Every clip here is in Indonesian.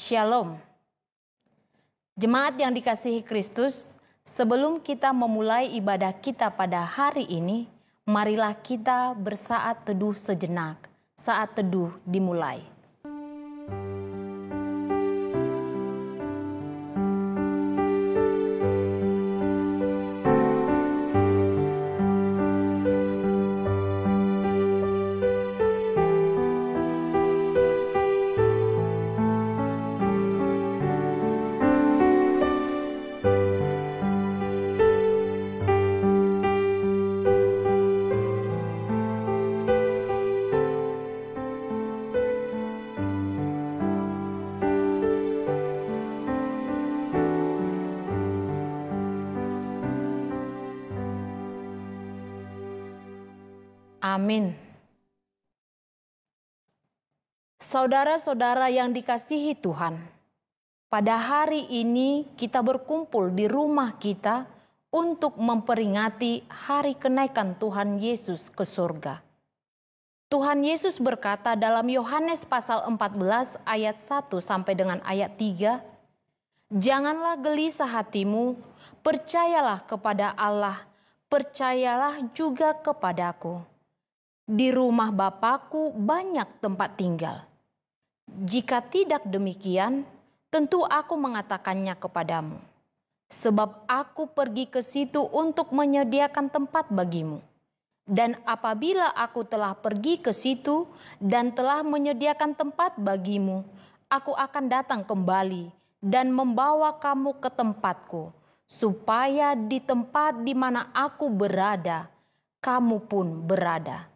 Shalom. Jemaat yang dikasihi Kristus, sebelum kita memulai ibadah kita pada hari ini, marilah kita bersaat teduh sejenak. Saat teduh dimulai. Amin. Saudara-saudara yang dikasihi Tuhan, pada hari ini kita berkumpul di rumah kita untuk memperingati hari kenaikan Tuhan Yesus ke surga. Tuhan Yesus berkata dalam Yohanes pasal 14 ayat 1 sampai dengan ayat 3, "Janganlah gelisah hatimu, percayalah kepada Allah, percayalah juga kepadaku. Di rumah Bapakku banyak tempat tinggal. Jika tidak demikian, tentu aku mengatakannya kepadamu. Sebab aku pergi ke situ untuk menyediakan tempat bagimu. Dan apabila aku telah pergi ke situ dan telah menyediakan tempat bagimu, aku akan datang kembali dan membawa kamu ke tempatku, supaya di tempat di mana aku berada, kamu pun berada."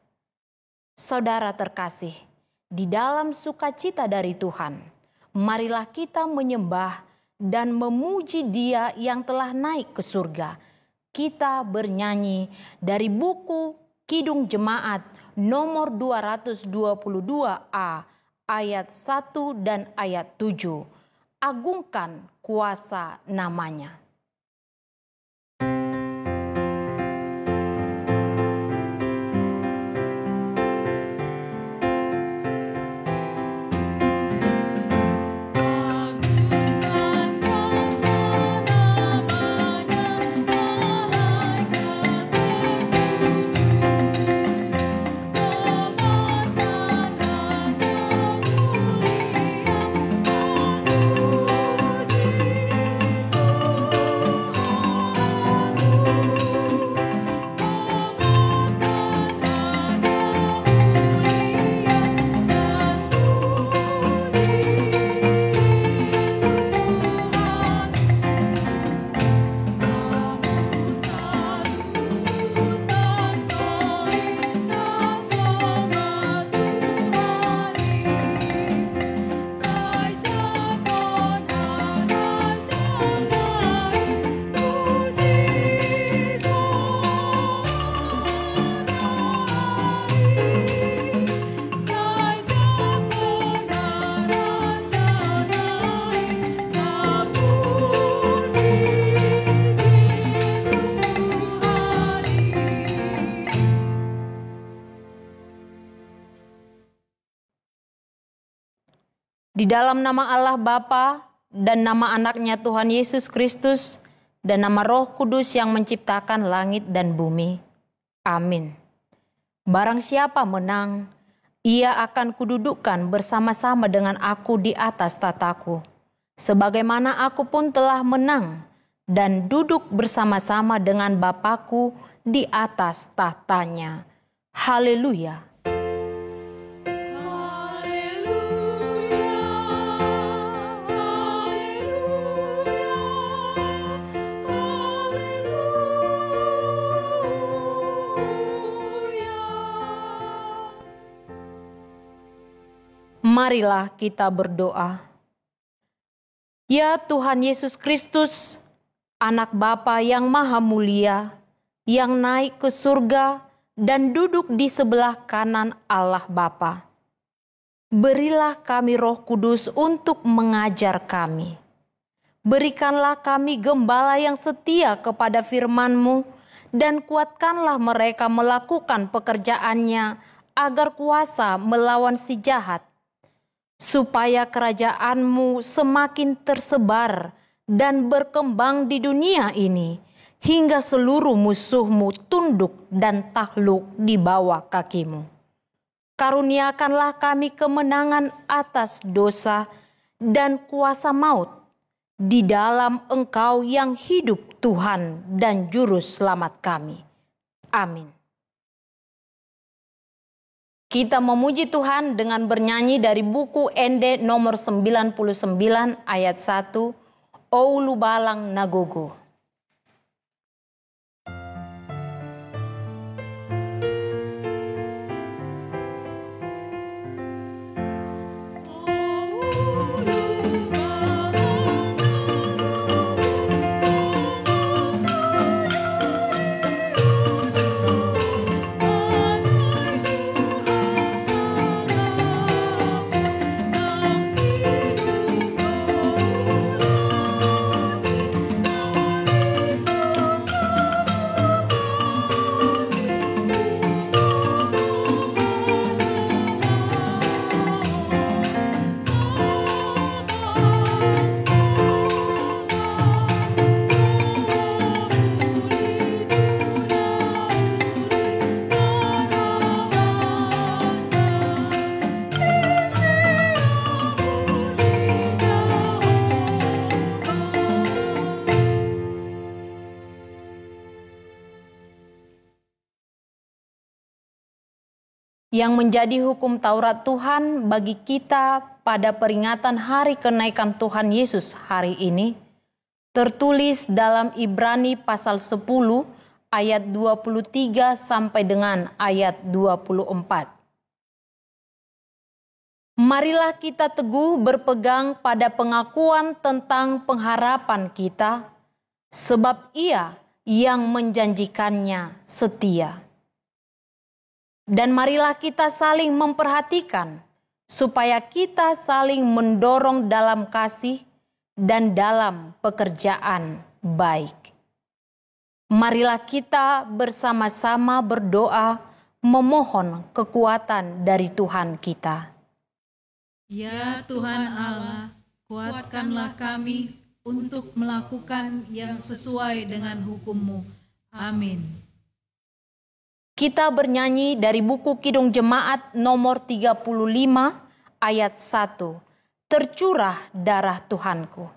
Saudara terkasih, di dalam sukacita dari Tuhan, marilah kita menyembah dan memuji Dia yang telah naik ke surga. Kita bernyanyi dari buku Kidung Jemaat nomor 222A ayat 1 dan ayat 7. Agungkan kuasa namanya. Di dalam nama Allah Bapa dan nama anaknya Tuhan Yesus Kristus dan nama Roh Kudus yang menciptakan langit dan bumi. Amin. Barang siapa menang, ia akan kududukkan bersama-sama dengan aku di atas tataku, sebagaimana aku pun telah menang dan duduk bersama-sama dengan Bapakku di atas tahtanya. Haleluya. Marilah kita berdoa. Ya Tuhan Yesus Kristus, Anak Bapa yang Maha Mulia, yang naik ke surga dan duduk di sebelah kanan Allah Bapa. Berilah kami Roh Kudus untuk mengajar kami. Berikanlah kami gembala yang setia kepada firman-Mu dan kuatkanlah mereka melakukan pekerjaannya agar kuasa melawan si jahat. supaya kerajaan-Mu semakin tersebar dan berkembang di dunia ini, hingga seluruh musuh-Mu tunduk dan takluk di bawah kaki-Mu. Karuniakanlah kami kemenangan atas dosa dan kuasa maut di dalam Engkau yang hidup, Tuhan dan Juru Selamat kami. Amin. Kita memuji Tuhan dengan bernyanyi dari buku Ende nomor 99 ayat 1, Oulu Balang Nagogo. Yang menjadi hukum Taurat Tuhan bagi kita pada peringatan hari kenaikan Tuhan Yesus hari ini, tertulis dalam Ibrani pasal 10 ayat 23 sampai dengan ayat 24. Marilah kita teguh berpegang pada pengakuan tentang pengharapan kita, sebab Ia yang menjanjikannya setia. Dan marilah kita saling memperhatikan, supaya kita saling mendorong dalam kasih dan dalam pekerjaan baik. Marilah kita bersama-sama berdoa, memohon kekuatan dari Tuhan kita. Ya Tuhan Allah, kuatkanlah kami untuk melakukan yang sesuai dengan hukum-Mu. Amin. Kita bernyanyi dari buku Kidung Jemaat nomor 35 ayat 1. Tercurah darah Tuhanku.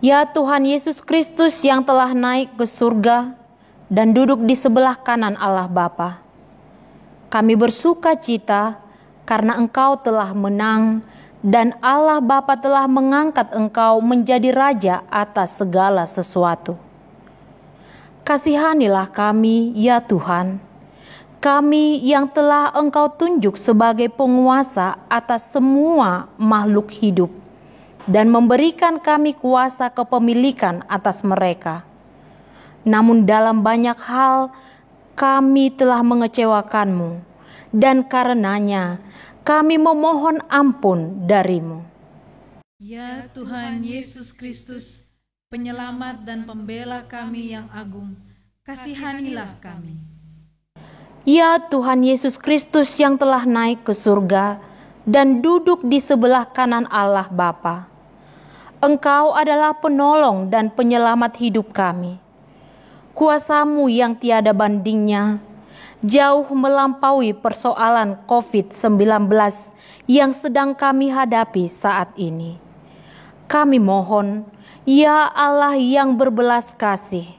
Ya Tuhan Yesus Kristus yang telah naik ke surga dan duduk di sebelah kanan Allah Bapa, kami bersuka cita karena Engkau telah menang dan Allah Bapa telah mengangkat Engkau menjadi Raja atas segala sesuatu. Kasihanilah kami, ya Tuhan, kami yang telah Engkau tunjuk sebagai penguasa atas semua makhluk hidup, dan memberikan kami kuasa kepemilikan atas mereka. Namun dalam banyak hal kami telah mengecewakan-Mu, dan karenanya kami memohon ampun dari-Mu. Ya Tuhan Yesus Kristus, penyelamat dan pembela kami yang agung, kasihanilah kami. Ya Tuhan Yesus Kristus yang telah naik ke surga dan duduk di sebelah kanan Allah Bapa, Engkau adalah penolong dan penyelamat hidup kami. Kuasa-Mu yang tiada bandingnya jauh melampaui persoalan COVID-19 yang sedang kami hadapi saat ini. Kami mohon, ya Allah yang berbelas kasih,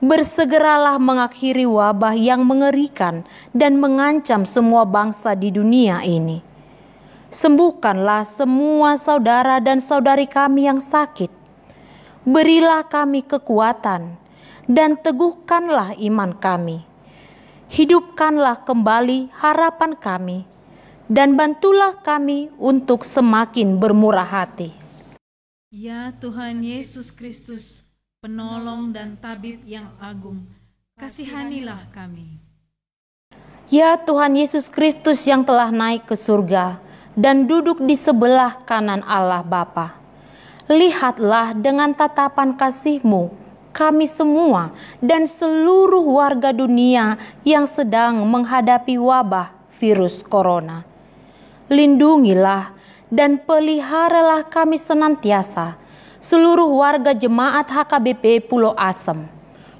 bersegeralah mengakhiri wabah yang mengerikan dan mengancam semua bangsa di dunia ini. Sembuhkanlah semua saudara dan saudari kami yang sakit. Berilah kami kekuatan dan teguhkanlah iman kami. Hidupkanlah kembali harapan kami dan bantulah kami untuk semakin bermurah hati. Ya Tuhan Yesus Kristus, penolong dan tabib yang agung, kasihanilah kami. Ya Tuhan Yesus Kristus yang telah naik ke surga dan duduk di sebelah kanan Allah Bapa, lihatlah dengan tatapan kasih-Mu kami semua dan seluruh warga dunia yang sedang menghadapi wabah virus corona. Lindungilah dan peliharalah kami senantiasa, seluruh warga jemaat HKBP Pulau Asem,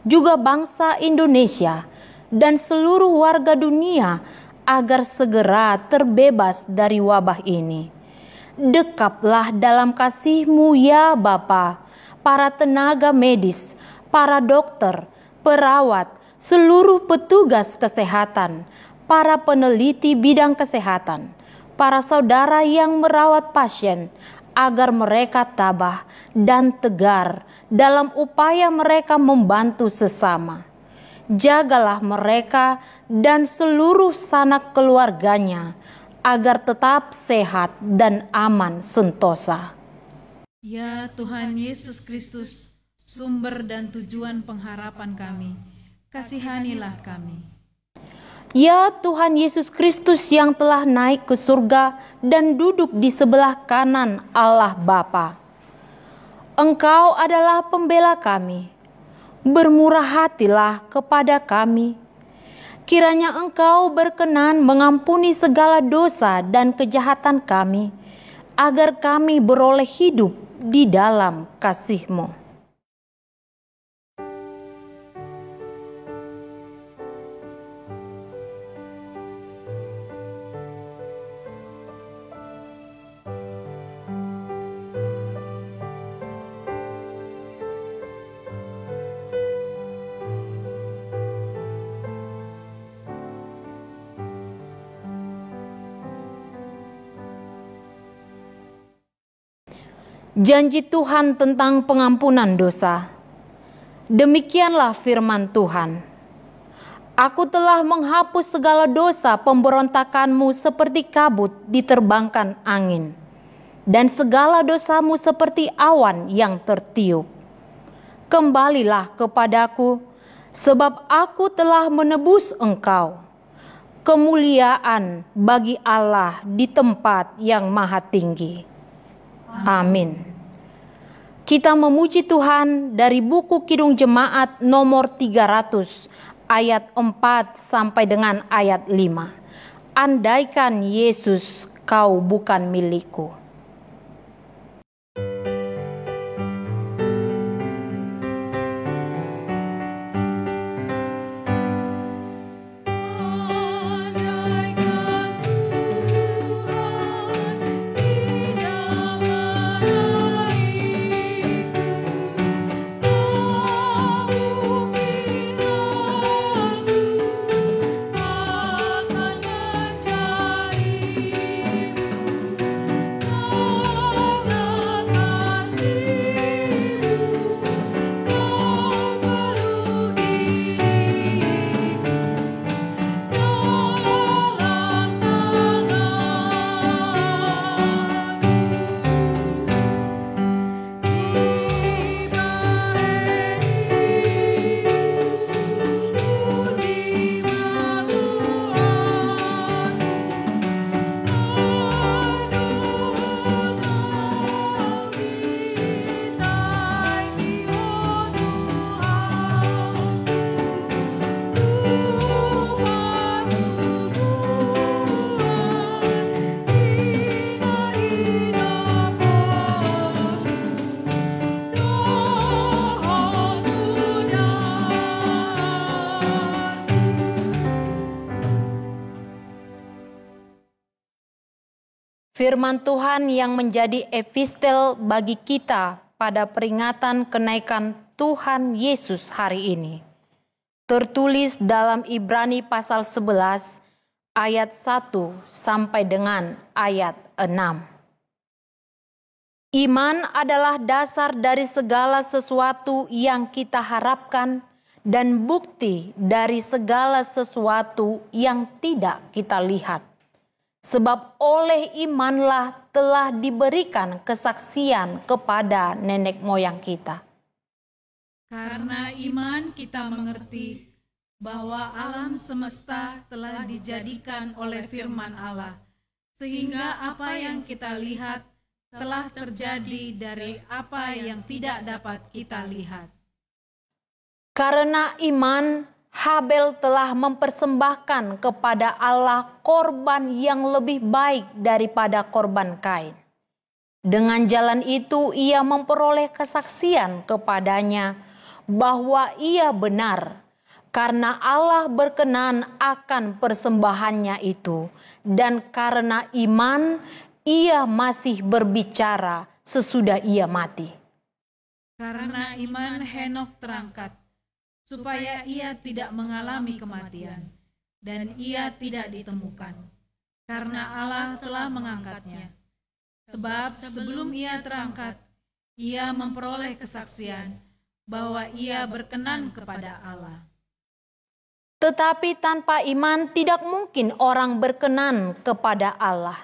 juga bangsa Indonesia dan seluruh warga dunia agar segera terbebas dari wabah ini. Dekaplah dalam kasih-Mu ya Bapa, para tenaga medis, para dokter, perawat, seluruh petugas kesehatan, para peneliti bidang kesehatan, para saudara yang merawat pasien, agar mereka tabah dan tegar dalam upaya mereka membantu sesama. Jagalah mereka dan seluruh sanak keluarganya, agar tetap sehat dan aman sentosa. Ya Tuhan Yesus Kristus, sumber dan tujuan pengharapan kami, kasihanilah kami. Ya Tuhan Yesus Kristus yang telah naik ke surga dan duduk di sebelah kanan Allah Bapa, Engkau adalah pembela kami. Bermurah hatilah kepada kami. Kiranya Engkau berkenan mengampuni segala dosa dan kejahatan kami, agar kami beroleh hidup di dalam kasih-Mu. Janji Tuhan tentang pengampunan dosa. Demikianlah firman Tuhan. Aku telah menghapus segala dosa pemberontakanmu seperti kabut diterbangkan angin, dan segala dosamu seperti awan yang tertiup. Kembalilah kepadaku, sebab aku telah menebus engkau. Kemuliaan bagi Allah di tempat yang maha tinggi. Amin. Kita memuji Tuhan dari buku Kidung Jemaat nomor 300 ayat 4 sampai dengan ayat 5. Andaikan Yesus kau bukan milikku. Firman Tuhan yang menjadi epistel bagi kita pada peringatan kenaikan Tuhan Yesus hari ini tertulis dalam Ibrani pasal 11 ayat 1 sampai dengan ayat 6. Iman adalah dasar dari segala sesuatu yang kita harapkan dan bukti dari segala sesuatu yang tidak kita lihat. Sebab oleh imanlah telah diberikan kesaksian kepada nenek moyang kita. Karena iman kita mengerti bahwa alam semesta telah dijadikan oleh firman Allah, sehingga apa yang kita lihat telah terjadi dari apa yang tidak dapat kita lihat. Karena iman, Habel telah mempersembahkan kepada Allah korban yang lebih baik daripada korban Kain. Dengan jalan itu ia memperoleh kesaksian kepadanya bahwa ia benar, karena Allah berkenan akan persembahannya itu, dan karena iman ia masih berbicara sesudah ia mati. Karena iman Henokh terangkat, supaya ia tidak mengalami kematian, dan ia tidak ditemukan, karena Allah telah mengangkatnya. Sebab sebelum ia terangkat, ia memperoleh kesaksian bahwa ia berkenan kepada Allah. Tetapi tanpa iman tidak mungkin orang berkenan kepada Allah.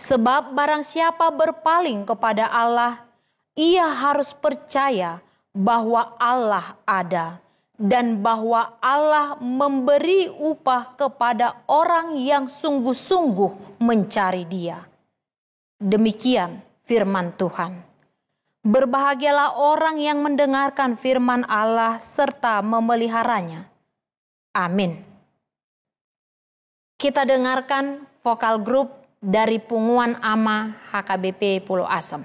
Sebab barang siapa berpaling kepada Allah, ia harus percaya bahwa Allah ada dan bahwa Allah memberi upah kepada orang yang sungguh-sungguh mencari Dia. Demikian firman Tuhan. Berbahagialah orang yang mendengarkan firman Allah serta memeliharanya. Amin. Kita dengarkan vokal grup dari Punguan Ama HKBP Pulau Asem.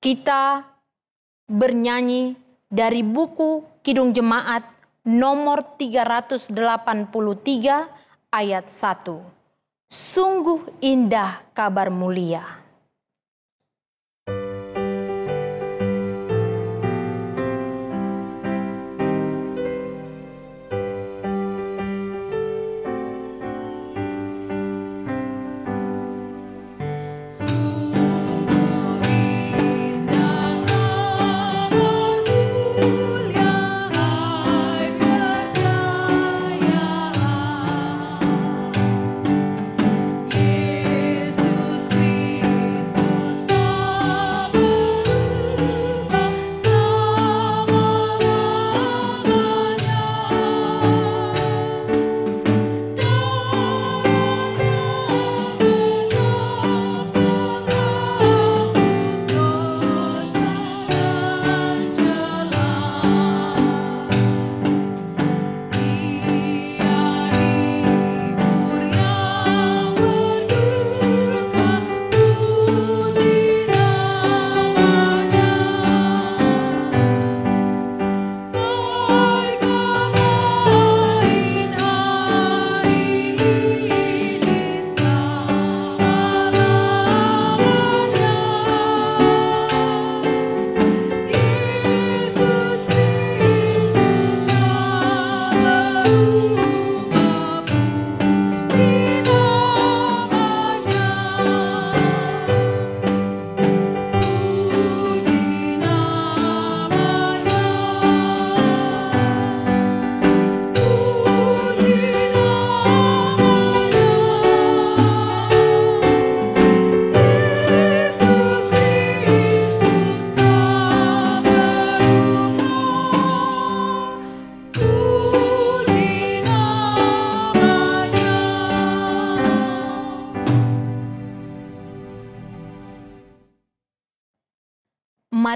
kita bernyanyi dari buku Kidung Jemaat nomor 383 ayat 1. Sungguh indah kabar mulia.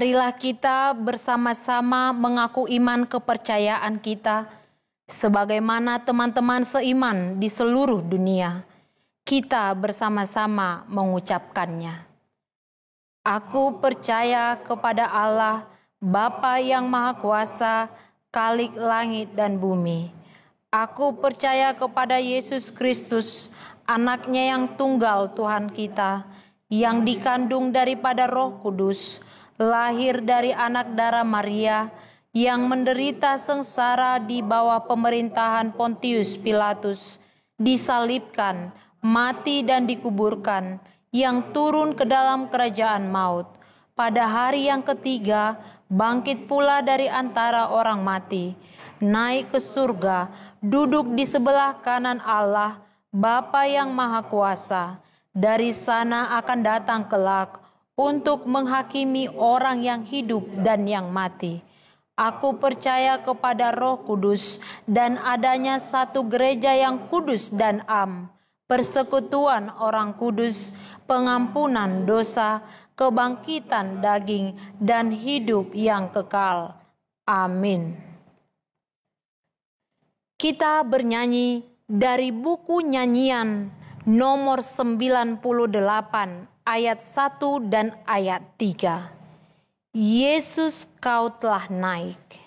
Marilah kita bersama-sama mengaku iman kepercayaan kita, sebagaimana teman-teman seiman di seluruh dunia. Kita bersama-sama mengucapkannya. Aku percaya kepada Allah, Bapa yang Maha Kuasa, Khalik langit dan bumi. Aku percaya kepada Yesus Kristus, Anaknya yang tunggal Tuhan kita, yang dikandung daripada Roh Kudus, lahir dari anak darah Maria, yang menderita sengsara di bawah pemerintahan Pontius Pilatus, disalibkan, mati dan dikuburkan, yang turun ke dalam kerajaan maut. Pada hari yang ketiga, bangkit pula dari antara orang mati, naik ke surga, duduk di sebelah kanan Allah, Bapa yang Maha Kuasa. Dari sana akan datang kelak untuk menghakimi orang yang hidup dan yang mati. Aku percaya kepada Roh Kudus dan adanya satu gereja yang kudus dan am, persekutuan orang kudus, pengampunan dosa, kebangkitan daging, dan hidup yang kekal. Amin. Kita bernyanyi dari buku nyanyian nomor 98 ayat 1 dan ayat 3. Yesus, kau telah naik.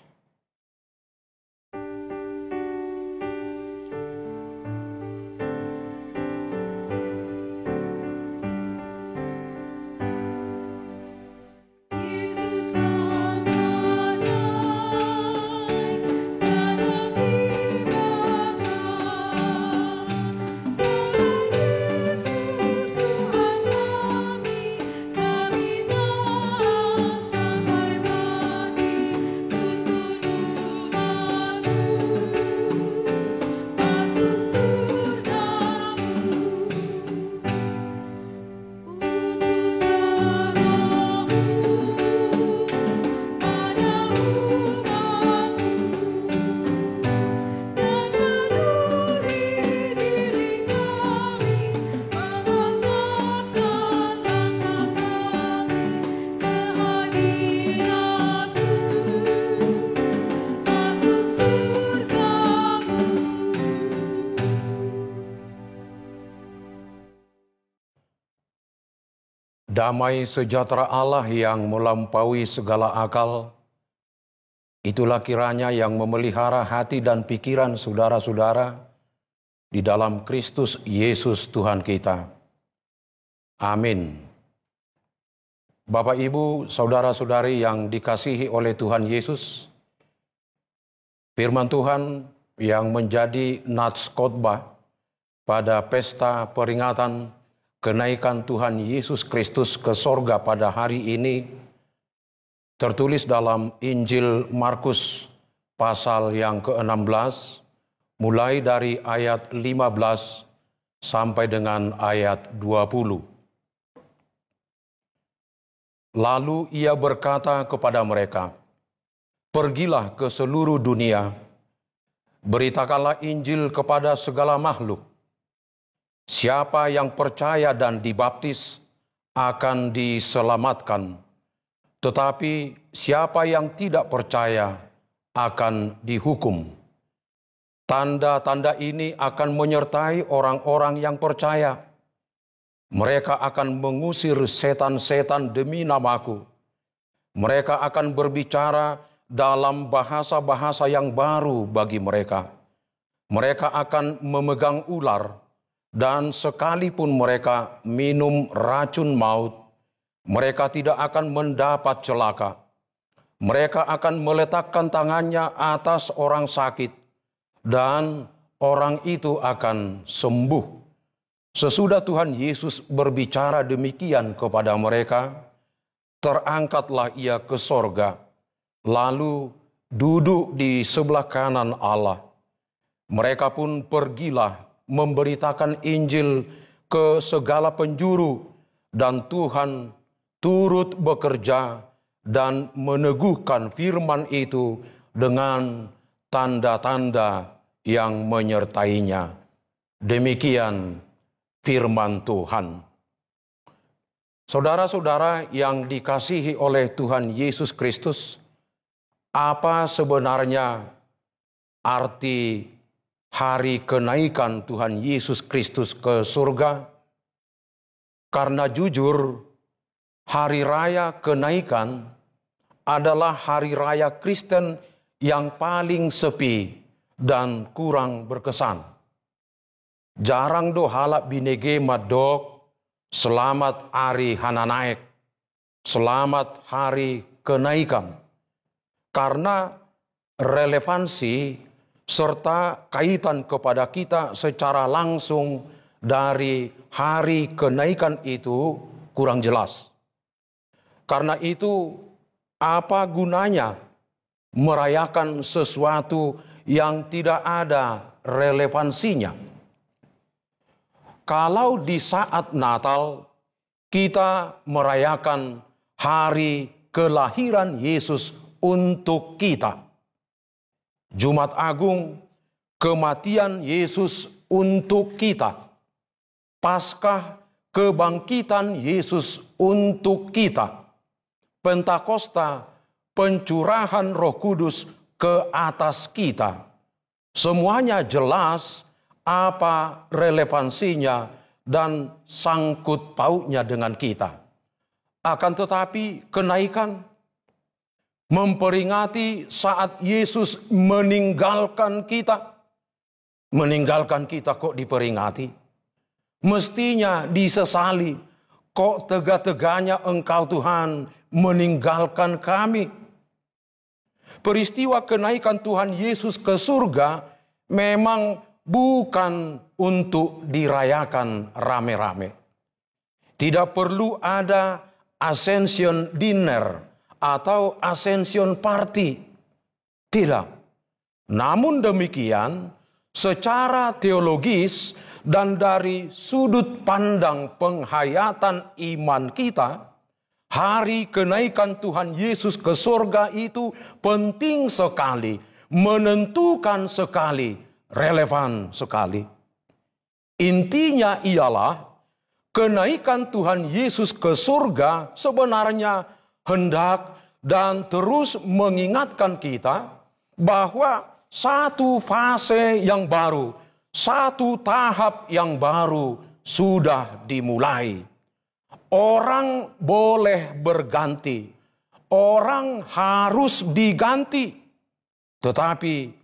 Sampai mati Damai sejahtera Allah yang melampaui segala akal, itulah kiranya yang memelihara hati dan pikiran saudara-saudara di dalam Kristus Yesus Tuhan kita. Amin. Bapak, Ibu, saudara-saudari yang dikasihi oleh Tuhan Yesus, firman Tuhan yang menjadi nats khotbah pada pesta peringatan kenaikan Tuhan Yesus Kristus ke sorga pada hari ini tertulis dalam Injil Markus pasal yang ke-16 mulai dari ayat 15 sampai dengan ayat 20. Lalu ia berkata kepada mereka, "Pergilah ke seluruh dunia, beritakanlah Injil kepada segala makhluk. Siapa yang percaya dan dibaptis akan diselamatkan, tetapi siapa yang tidak percaya akan dihukum. Tanda-tanda ini akan menyertai orang-orang yang percaya. Mereka akan mengusir setan-setan demi namaku. Mereka akan berbicara dalam bahasa-bahasa yang baru bagi mereka. Mereka akan memegang ular. Dan sekalipun mereka minum racun maut, mereka tidak akan mendapat celaka. Mereka akan meletakkan tangannya atas orang sakit, dan orang itu akan sembuh." Sesudah Tuhan Yesus berbicara demikian kepada mereka, terangkatlah ia ke sorga, lalu duduk di sebelah kanan Allah. Mereka pun pergilah memberitakan Injil ke segala penjuru, dan Tuhan turut bekerja dan meneguhkan firman itu dengan tanda-tanda yang menyertainya. Demikian firman Tuhan. Saudara-saudara yang dikasihi oleh Tuhan Yesus Kristus, apa sebenarnya arti hari kenaikan Tuhan Yesus Kristus ke surga? Karena jujur, hari raya kenaikan adalah hari raya Kristen yang paling sepi dan kurang berkesan. Jarang do halap binege madok, selamat hari Hananaek, selamat hari kenaikan. Karena relevansi serta kaitan kepada kita secara langsung dari hari kenaikan itu kurang jelas. Karena itu, apa gunanya merayakan sesuatu yang tidak ada relevansinya? Kalau di saat Natal kita merayakan hari kelahiran Yesus untuk kita, Jumat Agung, kematian Yesus untuk kita, Paskah, kebangkitan Yesus untuk kita, Pentakosta, pencurahan Roh Kudus ke atas kita. Semuanya jelas apa relevansinya dan sangkut pautnya dengan kita. Akan tetapi kenaikan memperingati saat Yesus meninggalkan kita. Meninggalkan kita kok diperingati? Mestinya disesali. Kok tega-teganya Engkau Tuhan meninggalkan kami? Peristiwa kenaikan Tuhan Yesus ke surga memang bukan untuk dirayakan rame-rame. Tidak perlu ada ascension dinner atau ascension party. Tidak. Namun demikian, secara teologis dan dari sudut pandang penghayatan iman kita, hari kenaikan Tuhan Yesus ke surga itu penting sekali, menentukan sekali, relevan sekali. Intinya ialah kenaikan Tuhan Yesus ke surga sebenarnya hendak dan terus mengingatkan kita bahwa satu fase yang baru, satu tahap yang baru sudah dimulai. orang boleh berganti, orang harus diganti, tetapi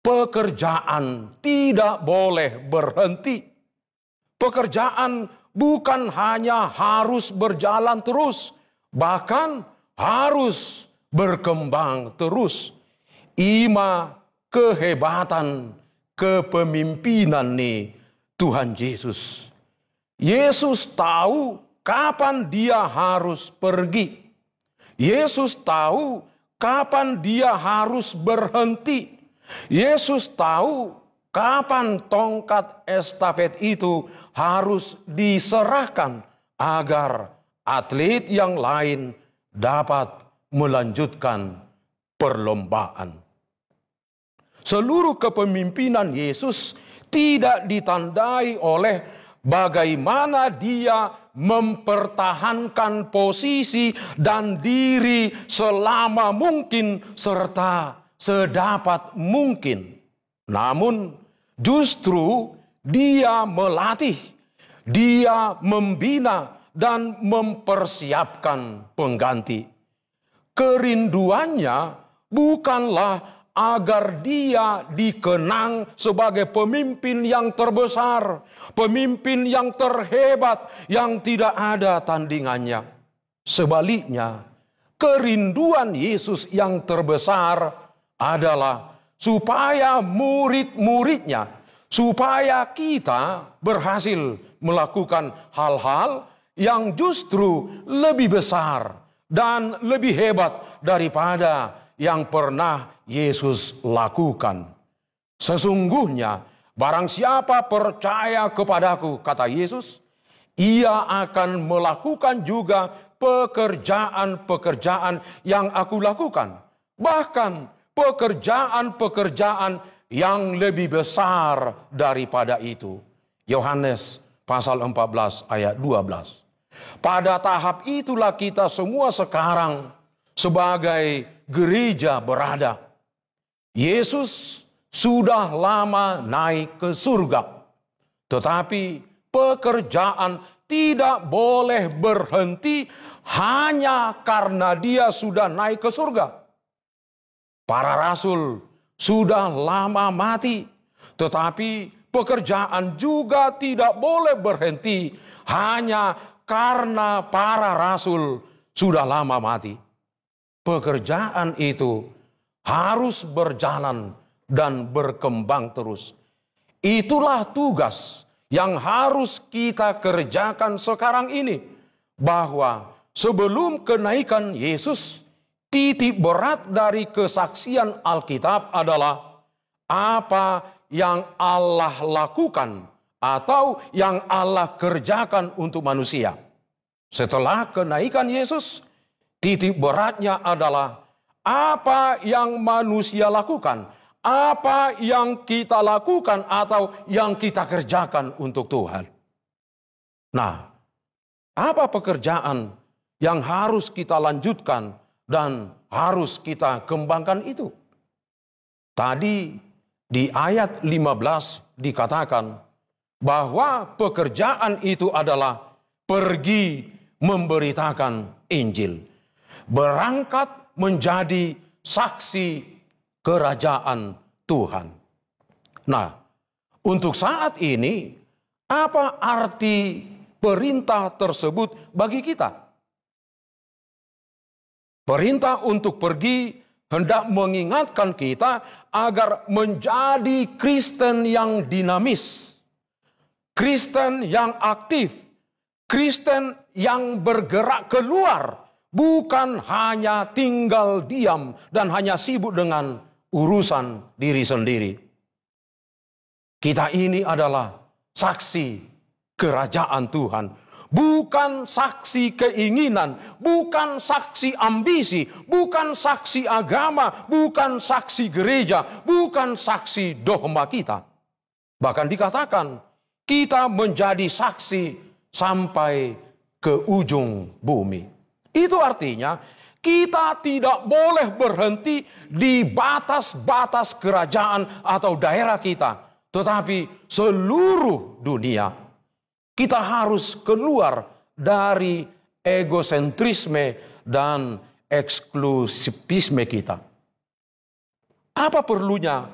pekerjaan tidak boleh berhenti. Pekerjaan bukan hanya harus berjalan terus, bahkan harus berkembang terus. Ima kehebatan kepemimpinan nih Tuhan Yesus. Yesus tahu kapan dia harus pergi. Yesus tahu kapan dia harus berhenti. Yesus tahu kapan tongkat estafet itu harus diserahkan agar atlet yang lain dapat melanjutkan perlombaan. Seluruh kepemimpinan Yesus tidak ditandai oleh bagaimana dia mempertahankan posisi dan diri selama mungkin serta sedapat mungkin. Namun justru dia melatih, dia membina dan mempersiapkan pengganti. Kerinduannya bukanlah agar dia dikenang sebagai pemimpin yang terbesar, pemimpin yang terhebat, yang tidak ada tandingannya. Sebaliknya, kerinduan Yesus yang terbesar adalah supaya murid-muridnya, supaya kita berhasil melakukan hal-hal yang justru lebih besar dan lebih hebat daripada yang pernah Yesus lakukan. Sesungguhnya barang siapa percaya kepadaku, kata Yesus, ia akan melakukan juga pekerjaan-pekerjaan yang aku lakukan. Bahkan pekerjaan-pekerjaan yang lebih besar daripada itu. Yohanes pasal 14 ayat 12. Pada tahap itulah kita semua sekarang sebagai gereja berada. Yesus sudah lama naik ke surga. Tetapi pekerjaan tidak boleh berhenti hanya karena dia sudah naik ke surga. Para rasul sudah lama mati. Tetapi pekerjaan juga tidak boleh berhenti hanya karena para rasul sudah lama mati. Pekerjaan itu harus berjalan dan berkembang terus. Itulah tugas yang harus kita kerjakan sekarang ini. Bahwa sebelum kenaikan Yesus, titik berat dari kesaksian Alkitab adalah apa yang Allah lakukan atau yang Allah kerjakan untuk manusia. Setelah kenaikan Yesus, titik beratnya adalah apa yang manusia lakukan, apa yang kita lakukan atau yang kita kerjakan untuk Tuhan. Nah, apa pekerjaan yang harus kita lanjutkan dan harus kita kembangkan itu? Tadi di ayat 15 dikatakan bahwa pekerjaan itu adalah pergi memberitakan Injil. Berangkat menjadi saksi kerajaan Tuhan. Nah, untuk saat ini, apa arti perintah tersebut bagi kita? Perintah untuk pergi hendak mengingatkan kita agar menjadi Kristen yang dinamis, Kristen yang aktif, Kristen yang bergerak keluar, bukan hanya tinggal diam dan hanya sibuk dengan urusan diri sendiri. Kita ini adalah saksi kerajaan Tuhan. Bukan saksi keinginan, bukan saksi ambisi, bukan saksi agama, bukan saksi gereja, bukan saksi dogma kita. Bahkan dikatakan, kita menjadi saksi sampai ke ujung bumi. Itu artinya kita tidak boleh berhenti di batas-batas kerajaan atau daerah kita. Tetapi seluruh dunia kita harus keluar dari egosentrisme dan eksklusivisme kita. Apa perlunya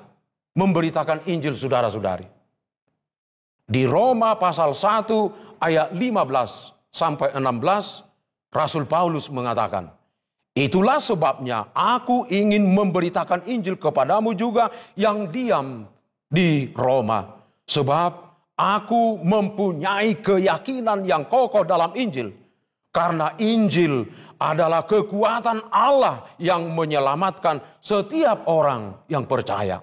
memberitakan Injil, saudara-saudari? Di Roma pasal 1 ayat 15 sampai 16, Rasul Paulus mengatakan, itulah sebabnya aku ingin memberitakan Injil kepadamu juga yang diam di Roma. Sebab aku mempunyai keyakinan yang kokoh dalam Injil. Karena Injil adalah kekuatan Allah yang menyelamatkan setiap orang yang percaya.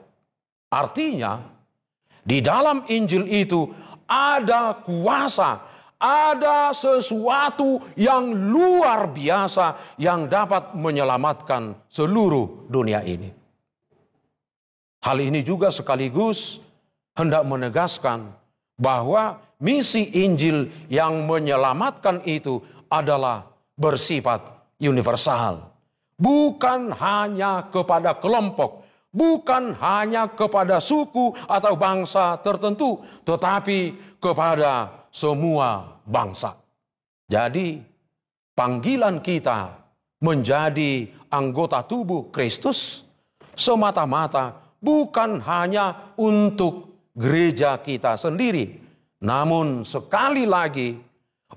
Artinya, di dalam Injil itu ada kuasa, ada sesuatu yang luar biasa yang dapat menyelamatkan seluruh dunia ini. Hal ini juga sekaligus hendak menegaskan bahwa misi Injil yang menyelamatkan itu adalah bersifat universal. Bukan hanya kepada kelompok, bukan hanya kepada suku atau bangsa tertentu, tetapi kepada semua bangsa. Jadi, panggilan kita menjadi anggota tubuh Kristus semata-mata bukan hanya untuk gereja kita sendiri, namun sekali lagi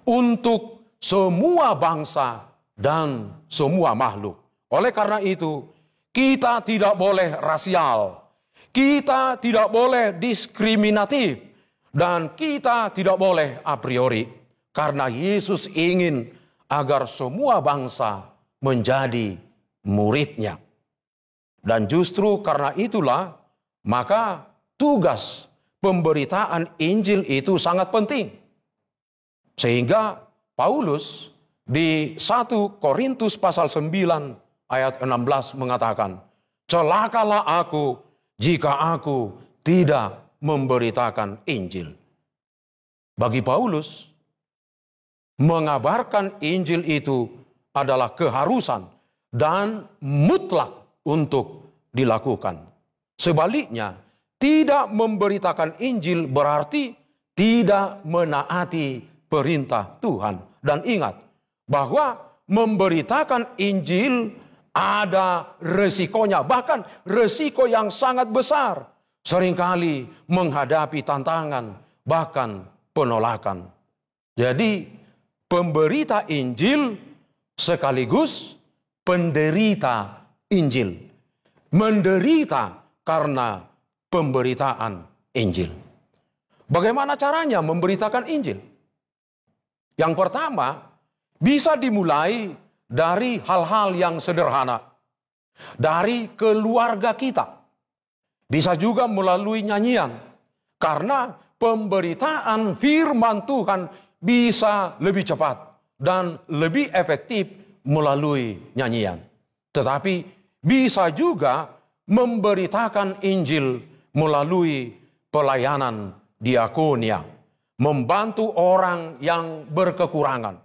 untuk semua bangsa dan semua makhluk. Oleh karena itu, kita tidak boleh rasial, kita tidak boleh diskriminatif, dan kita tidak boleh a priori. Karena Yesus ingin agar semua bangsa menjadi muridnya. Dan justru karena itulah, maka tugas pemberitaan Injil itu sangat penting. Sehingga Paulus di 1 Korintus pasal 9 ayat 16 mengatakan, celakalah aku jika aku tidak memberitakan Injil. Bagi Paulus, mengabarkan Injil itu adalah keharusan dan mutlak untuk dilakukan. Sebaliknya, tidak memberitakan Injil berarti tidak menaati perintah Tuhan. Dan ingat bahwa memberitakan Injil ada resikonya, bahkan resiko yang sangat besar. Seringkali menghadapi tantangan, bahkan penolakan. Jadi, pemberita Injil sekaligus penderita Injil. Menderita karena pemberitaan Injil. Bagaimana caranya memberitakan Injil? Yang pertama, bisa dimulai dari hal-hal yang sederhana. Dari keluarga kita. Bisa juga melalui nyanyian. Karena pemberitaan firman Tuhan bisa lebih cepat dan lebih efektif melalui nyanyian. Tetapi bisa juga memberitakan Injil melalui pelayanan diakonia. Membantu orang yang berkekurangan.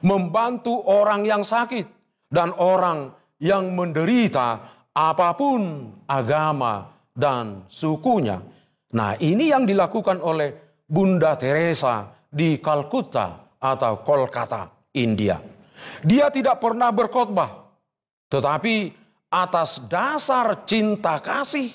Membantu orang yang sakit. Dan orang yang menderita apapun agama dan sukunya. Nah, ini yang dilakukan oleh Bunda Teresa di Calcutta atau Kolkata, India. Dia tidak pernah berkhotbah, tetapi atas dasar cinta kasih,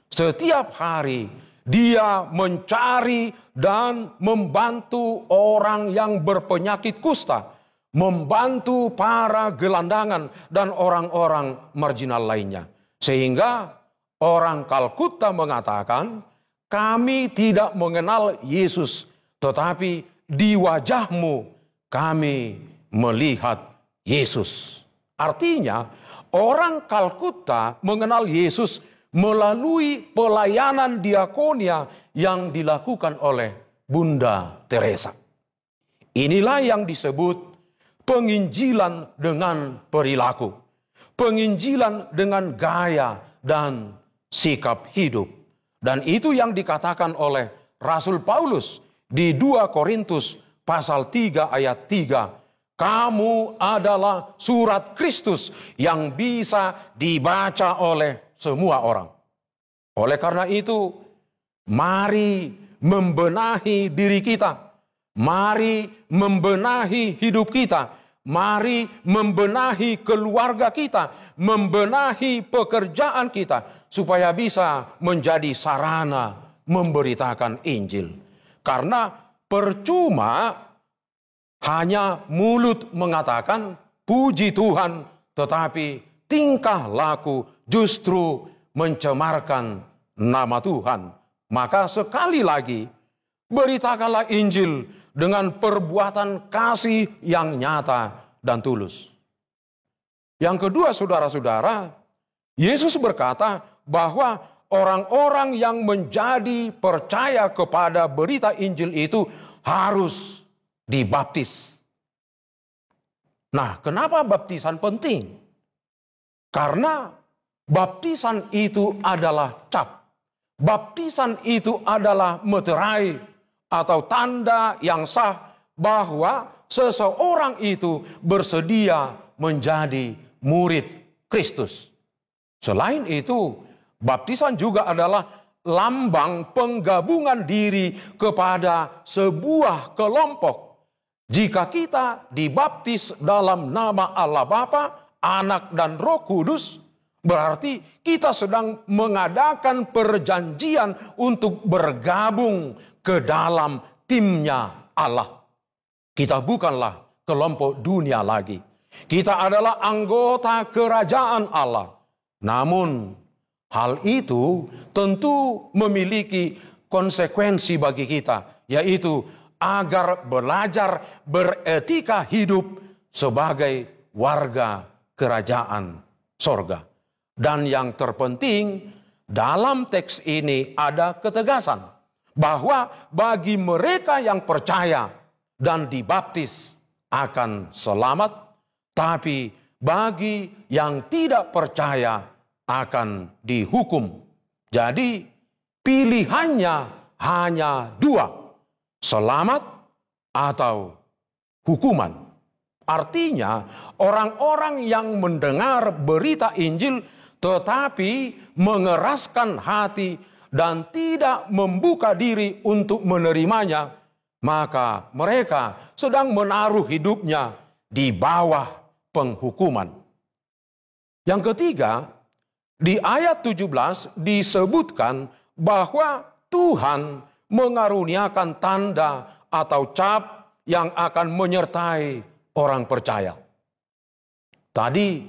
setiap hari dia mencari dan membantu orang yang berpenyakit kusta, membantu para gelandangan dan orang-orang marginal lainnya. Sehingga orang Kalkuta mengatakan, kami tidak mengenal Yesus, tetapi di wajahmu kami melihat Yesus. Artinya, orang Kalkuta mengenal Yesus melalui pelayanan diakonia yang dilakukan oleh Bunda Teresa. Inilah yang disebut penginjilan dengan perilaku. Penginjilan dengan gaya dan sikap hidup. Dan itu yang dikatakan oleh Rasul Paulus di 2 Korintus pasal 3 ayat 3. Kamu adalah surat Kristus yang bisa dibaca oleh semua orang. Oleh karena itu, mari membenahi diri kita Mari membenahi hidup kita. Mari membenahi keluarga kita. Membenahi pekerjaan kita. Supaya bisa menjadi sarana memberitakan Injil. Karena percuma hanya mulut mengatakan puji Tuhan, tetapi tingkah laku justru mencemarkan nama Tuhan. Maka sekali lagi, beritakanlah Injil dengan perbuatan kasih yang nyata dan tulus. Yang kedua, saudara-saudara, Yesus berkata bahwa orang-orang yang menjadi percaya kepada berita Injil itu harus dibaptis. Nah, kenapa baptisan penting? Karena baptisan itu adalah cap. Baptisan itu adalah meterai atau tanda yang sah bahwa seseorang itu bersedia menjadi murid Kristus. Selain itu, baptisan juga adalah lambang penggabungan diri kepada sebuah kelompok. Jika kita dibaptis dalam nama Allah Bapa, Anak dan Roh Kudus, berarti kita sedang mengadakan perjanjian untuk bergabung ke dalam timnya Allah. Kita bukanlah kelompok dunia lagi. Kita adalah anggota kerajaan Allah. Namun, hal itu tentu memiliki konsekuensi bagi kita, yaitu agar belajar beretika hidup sebagai warga kerajaan sorga. Dan yang terpenting, dalam teks ini ada ketegasan bahwa bagi mereka yang percaya dan dibaptis akan selamat, tapi bagi yang tidak percaya akan dihukum. Jadi pilihannya hanya dua, selamat atau hukuman. Artinya orang-orang yang mendengar berita Injil tetapi mengeraskan hati dan tidak membuka diri untuk menerimanya, maka mereka sedang menaruh hidupnya di bawah penghukuman. Yang ketiga, di ayat 17 disebutkan bahwa Tuhan mengaruniakan tanda atau cap yang akan menyertai orang percaya. Tadi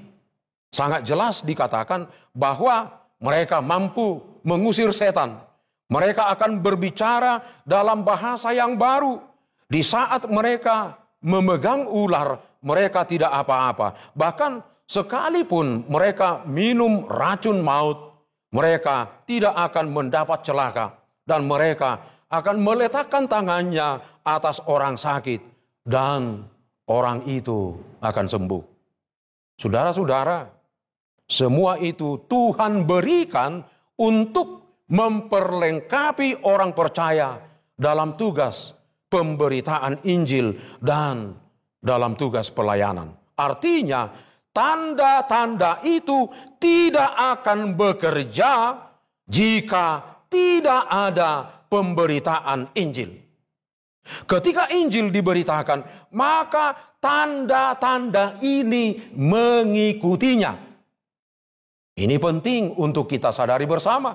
sangat jelas dikatakan bahwa mereka mampu mengusir setan. Mereka akan berbicara dalam bahasa yang baru. Di saat mereka memegang ular, mereka tidak apa-apa. Bahkan sekalipun mereka minum racun maut, mereka tidak akan mendapat celaka. Dan mereka akan meletakkan tangannya atas orang sakit. Dan orang itu akan sembuh. Saudara-saudara, semua itu Tuhan berikan untuk memperlengkapi orang percaya dalam tugas pemberitaan Injil dan dalam tugas pelayanan. Artinya, tanda-tanda itu tidak akan bekerja jika tidak ada pemberitaan Injil. Ketika Injil diberitakan, maka tanda-tanda ini mengikutinya. Ini penting untuk kita sadari bersama.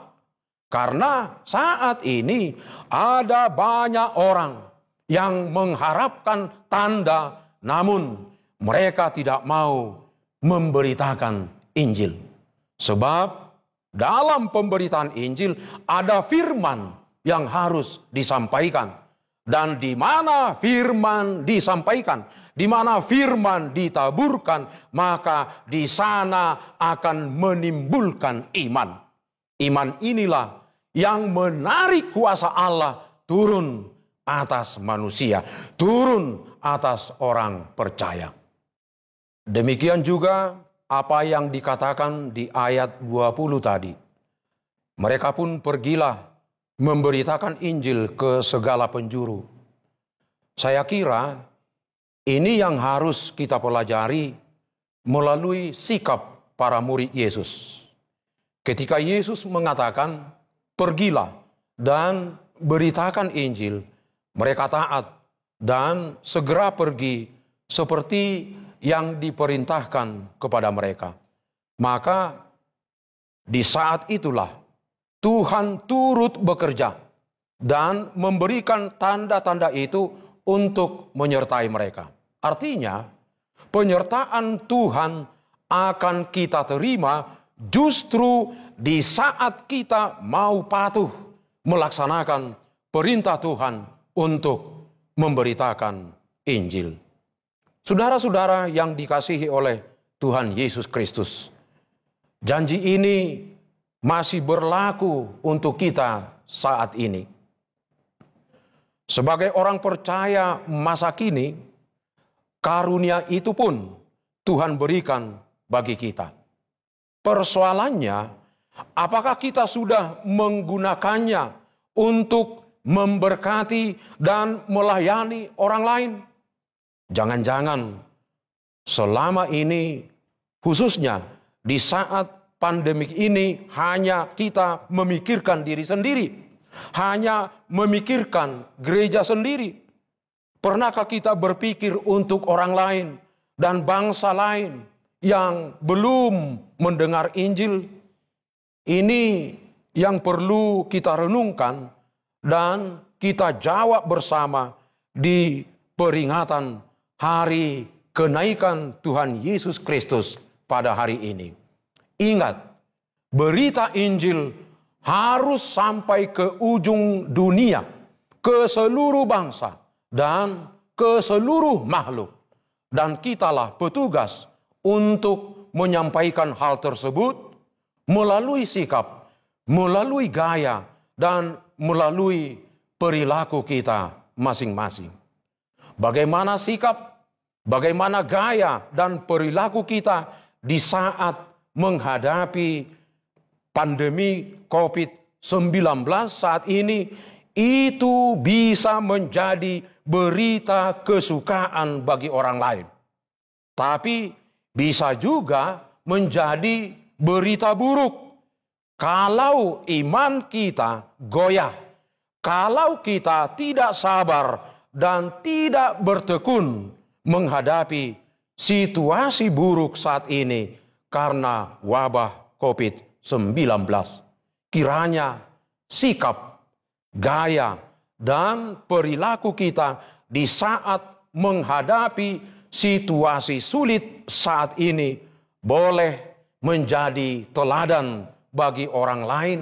Karena saat ini ada banyak orang yang mengharapkan tanda, namun mereka tidak mau memberitakan Injil. Sebab dalam pemberitaan Injil ada firman yang harus disampaikan. Dan di mana firman disampaikan, di mana firman ditaburkan, maka di sana akan menimbulkan iman. Iman inilah yang menarik kuasa Allah turun atas manusia, turun atas orang percaya. Demikian juga apa yang dikatakan di ayat 20 tadi. Mereka pun pergilah memberitakan Injil ke segala penjuru. Saya kira ini yang harus kita pelajari melalui sikap para murid Yesus. Ketika Yesus mengatakan, pergilah dan beritakan Injil, mereka taat dan segera pergi seperti yang diperintahkan kepada mereka. Maka di saat itulah Tuhan turut bekerja dan memberikan tanda-tanda itu untuk menyertai mereka. Artinya, penyertaan Tuhan akan kita terima justru di saat kita mau patuh melaksanakan perintah Tuhan untuk memberitakan Injil. Saudara-saudara yang dikasihi oleh Tuhan Yesus Kristus, janji ini masih berlaku untuk kita saat ini. Sebagai orang percaya masa kini, karunia itu pun Tuhan berikan bagi kita. Persoalannya, apakah kita sudah menggunakannya untuk memberkati dan melayani orang lain? Jangan-jangan selama ini, khususnya di saat pandemik ini, hanya kita memikirkan diri sendiri, hanya memikirkan gereja sendiri. Pernahkah kita berpikir untuk orang lain dan bangsa lain yang belum mendengar Injil? Ini yang perlu kita renungkan dan kita jawab bersama di peringatan Hari Kenaikan Tuhan Yesus Kristus pada hari ini. Ingat, berita Injil harus sampai ke ujung dunia, ke seluruh bangsa dan ke seluruh makhluk. Dan kitalah petugas untuk menyampaikan hal tersebut melalui sikap, melalui gaya, dan melalui perilaku kita masing-masing. Bagaimana sikap, bagaimana gaya dan perilaku kita di saat menghadapi pandemi COVID-19 saat ini, itu bisa menjadi berita kesukaan bagi orang lain. Tapi bisa juga menjadi berita buruk kalau iman kita goyah, kalau kita tidak sabar dan tidak bertekun menghadapi situasi buruk saat ini karena wabah COVID-19. Kiranya sikap, gaya, dan perilaku kita di saat menghadapi situasi sulit saat ini boleh menjadi teladan bagi orang lain,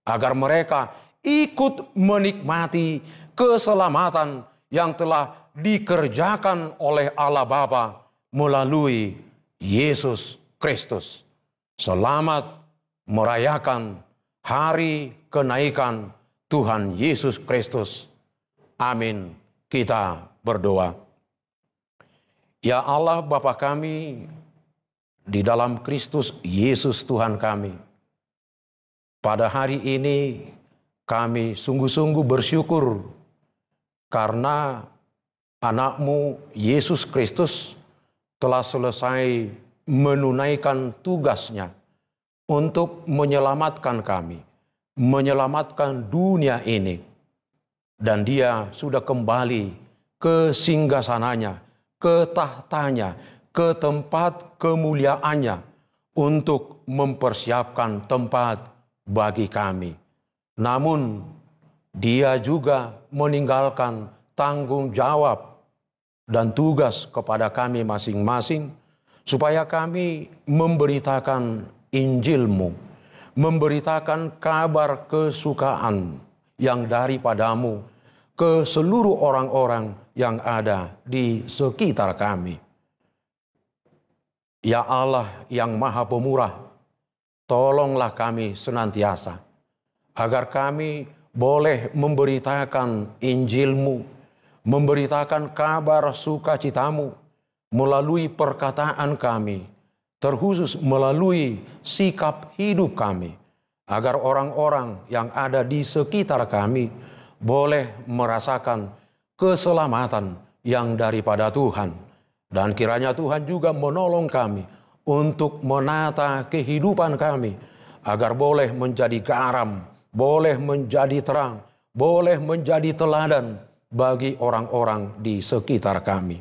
agar mereka ikut menikmati keselamatan yang telah dikerjakan oleh Allah Bapa melalui Yesus Kristus. Selamat merayakan Hari Kenaikan Tuhan Yesus Kristus. Amin. Kita berdoa. Ya Allah Bapa kami, di dalam Kristus Yesus Tuhan kami, pada hari ini kami sungguh-sungguh bersyukur karena anak-Mu Yesus Kristus telah selesai menunaikan tugasnya untuk menyelamatkan kami, menyelamatkan dunia ini. Dan Dia sudah kembali ke singgasananya, ke tahtanya, ke tempat kemuliaannya untuk mempersiapkan tempat bagi kami. Namun Dia juga meninggalkan tanggung jawab dan tugas kepada kami masing-masing supaya kami memberitakan Injil-Mu, memberitakan kabar kesukaan yang daripadamu ke seluruh orang-orang yang ada di sekitar kami. Ya Allah yang Maha Pemurah, tolonglah kami senantiasa agar kami boleh memberitakan Injil-Mu, memberitakan kabar sukacita-Mu melalui perkataan kami, terkhusus melalui sikap hidup kami, agar orang-orang yang ada di sekitar kami boleh merasakan keselamatan yang daripada Tuhan. Dan kiranya Tuhan juga menolong kami untuk menata kehidupan kami, agar boleh menjadi garam, boleh menjadi terang, boleh menjadi teladan bagi orang-orang di sekitar kami.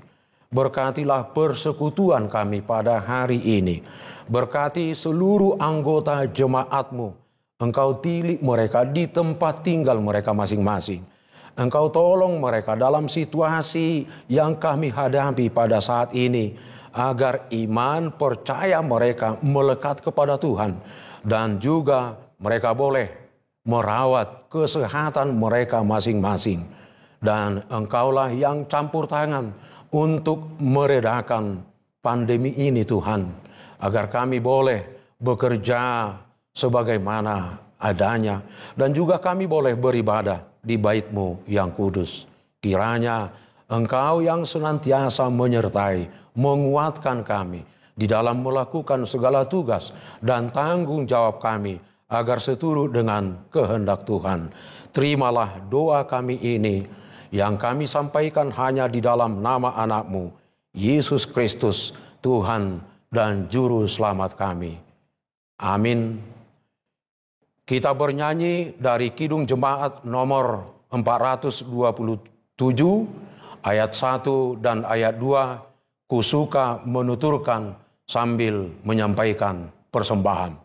Berkatilah persekutuan kami pada hari ini. Berkati seluruh anggota jemaat-Mu. Engkau tilik mereka di tempat tinggal mereka masing-masing. Engkau tolong mereka dalam situasi yang kami hadapi pada saat ini, agar iman percaya mereka melekat kepada Tuhan, dan juga mereka boleh merawat kesehatan mereka masing-masing. Dan Engkaulah yang campur tangan untuk meredakan pandemi ini Tuhan, agar kami boleh bekerja sebagaimana adanya, dan juga kami boleh beribadah di bait-Mu yang kudus. Kiranya Engkau yang senantiasa menyertai, menguatkan kami di dalam melakukan segala tugas dan tanggung jawab kami, agar seturut dengan kehendak Tuhan. Terimalah doa kami ini, yang kami sampaikan hanya di dalam nama anak-Mu, Yesus Kristus, Tuhan dan Juru Selamat kami. Amin. Kita bernyanyi dari Kidung Jemaat nomor 427, ayat 1 dan ayat 2, kusuka menuturkan sambil menyampaikan persembahan.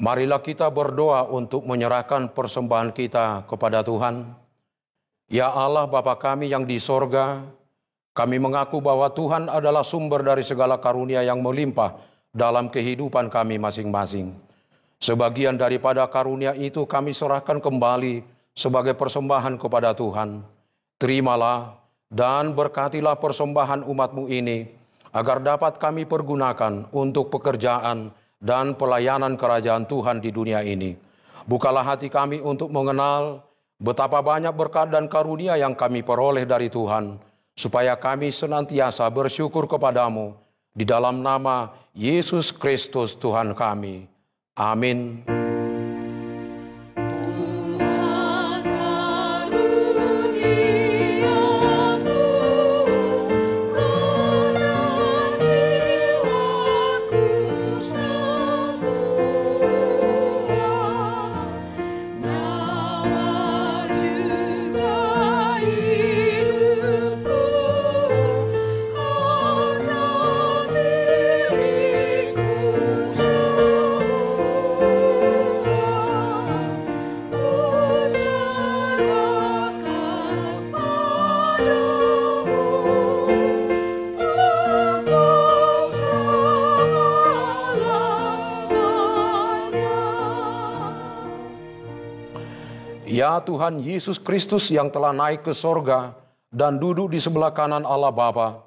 Marilah kita berdoa untuk menyerahkan persembahan kita kepada Tuhan. Ya Allah Bapa kami yang di sorga, kami mengaku bahwa Tuhan adalah sumber dari segala karunia yang melimpah dalam kehidupan kami masing-masing. Sebagian daripada karunia itu kami serahkan kembali sebagai persembahan kepada Tuhan. Terimalah dan berkatilah persembahan umat-Mu ini, agar dapat kami pergunakan untuk pekerjaan dan pelayanan kerajaan Tuhan di dunia ini. Bukalah hati kami untuk mengenal betapa banyak berkat dan karunia yang kami peroleh dari Tuhan, supaya kami senantiasa bersyukur kepadamu di dalam nama Yesus Kristus Tuhan kami. Amin. Oh Ya Tuhan Yesus Kristus yang telah naik ke sorga dan duduk di sebelah kanan Allah Bapa,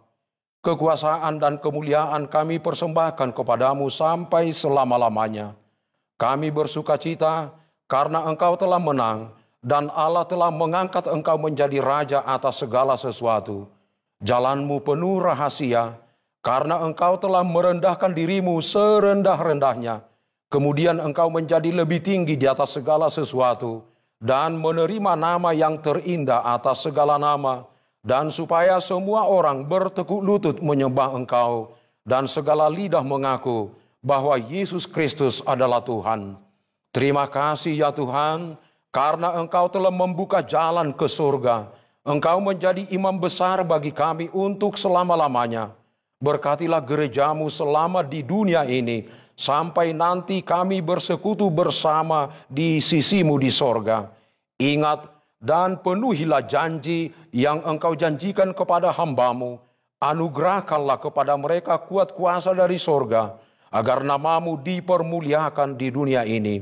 kekuasaan dan kemuliaan kami persembahkan kepadamu sampai selama-lamanya. Kami bersukacita karena Engkau telah menang dan Allah telah mengangkat Engkau menjadi Raja atas segala sesuatu. Jalanmu penuh rahasia karena Engkau telah merendahkan dirimu serendah-rendahnya. Kemudian Engkau menjadi lebih tinggi di atas segala sesuatu dan menerima nama yang terindah atas segala nama, dan supaya semua orang bertekuk lutut menyembah Engkau dan segala lidah mengaku bahwa Yesus Kristus adalah Tuhan. Terima kasih ya Tuhan, karena Engkau telah membuka jalan ke surga. Engkau menjadi imam besar bagi kami untuk selama-lamanya. Berkatilah gerejamu selama di dunia ini, sampai nanti kami bersekutu bersama di sisimu di sorga. Ingat dan penuhilah janji yang Engkau janjikan kepada hamba-Mu. Anugerahkanlah kepada mereka kuat kuasa dari sorga, agar nama-Mu dipermuliakan di dunia ini.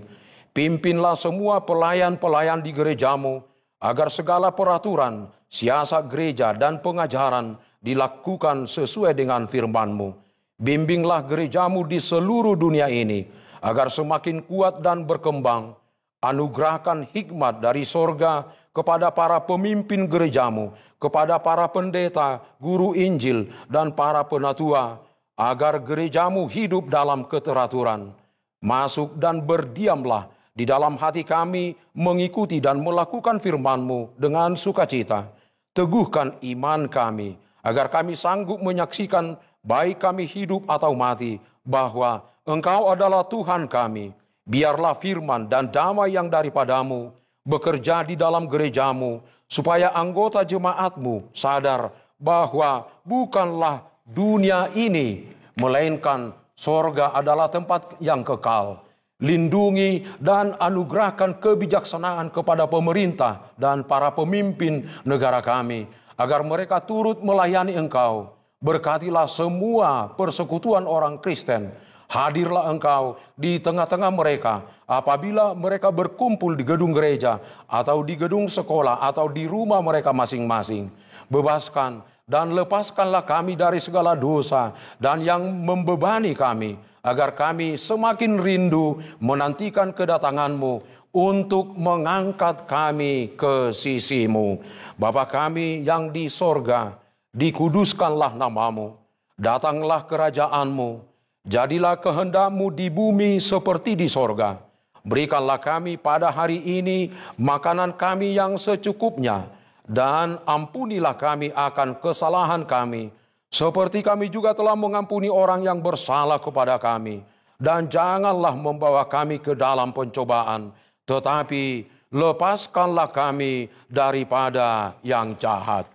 Pimpinlah semua pelayan-pelayan di gerejamu, agar segala peraturan, siasat gereja dan pengajaran dilakukan sesuai dengan firman-Mu. Bimbinglah gerejamu di seluruh dunia ini, agar semakin kuat dan berkembang. Anugerahkan hikmat dari sorga kepada para pemimpin gerejamu, kepada para pendeta, guru Injil, dan para penatua, agar gerejamu hidup dalam keteraturan. Masuk dan berdiamlah di dalam hati kami, mengikuti dan melakukan firman-Mu dengan sukacita. Teguhkan iman kami, agar kami sanggup menyaksikan baik kami hidup atau mati, bahwa Engkau adalah Tuhan kami. Biarlah firman dan damai yang daripada-Mu bekerja di dalam gerejamu, supaya anggota jemaat-Mu sadar bahwa bukanlah dunia ini, melainkan sorga adalah tempat yang kekal. Lindungi dan anugerahkan kebijaksanaan kepada pemerintah dan para pemimpin negara kami, agar mereka turut melayani Engkau. Berkatilah semua persekutuan orang Kristen. Hadirlah Engkau di tengah-tengah mereka apabila mereka berkumpul di gedung gereja atau di gedung sekolah atau di rumah mereka masing-masing. Bebaskan dan lepaskanlah kami dari segala dosa dan yang membebani kami, agar kami semakin rindu menantikan kedatangan-Mu untuk mengangkat kami ke sisi-Mu. Bapa kami yang di sorga, dikuduskanlah nama-Mu, datanglah kerajaan-Mu, jadilah kehendak-Mu di bumi seperti di sorga. Berikanlah kami pada hari ini makanan kami yang secukupnya, dan ampunilah kami akan kesalahan kami, seperti kami juga telah mengampuni orang yang bersalah kepada kami. Dan janganlah membawa kami ke dalam pencobaan, tetapi lepaskanlah kami daripada yang jahat.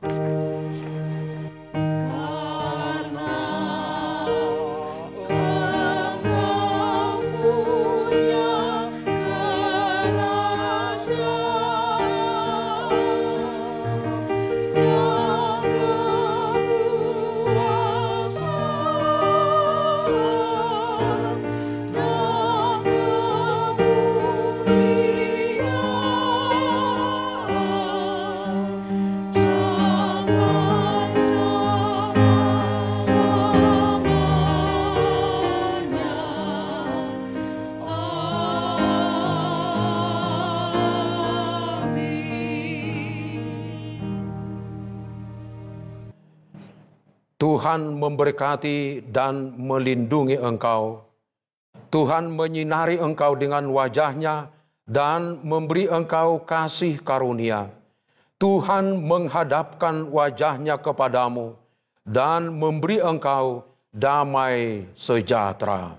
Tuhan memberkati dan melindungi engkau. Tuhan menyinari engkau dengan wajah-Nya dan memberi engkau kasih karunia. Tuhan menghadapkan wajah-Nya kepadamu dan memberi engkau damai sejahtera.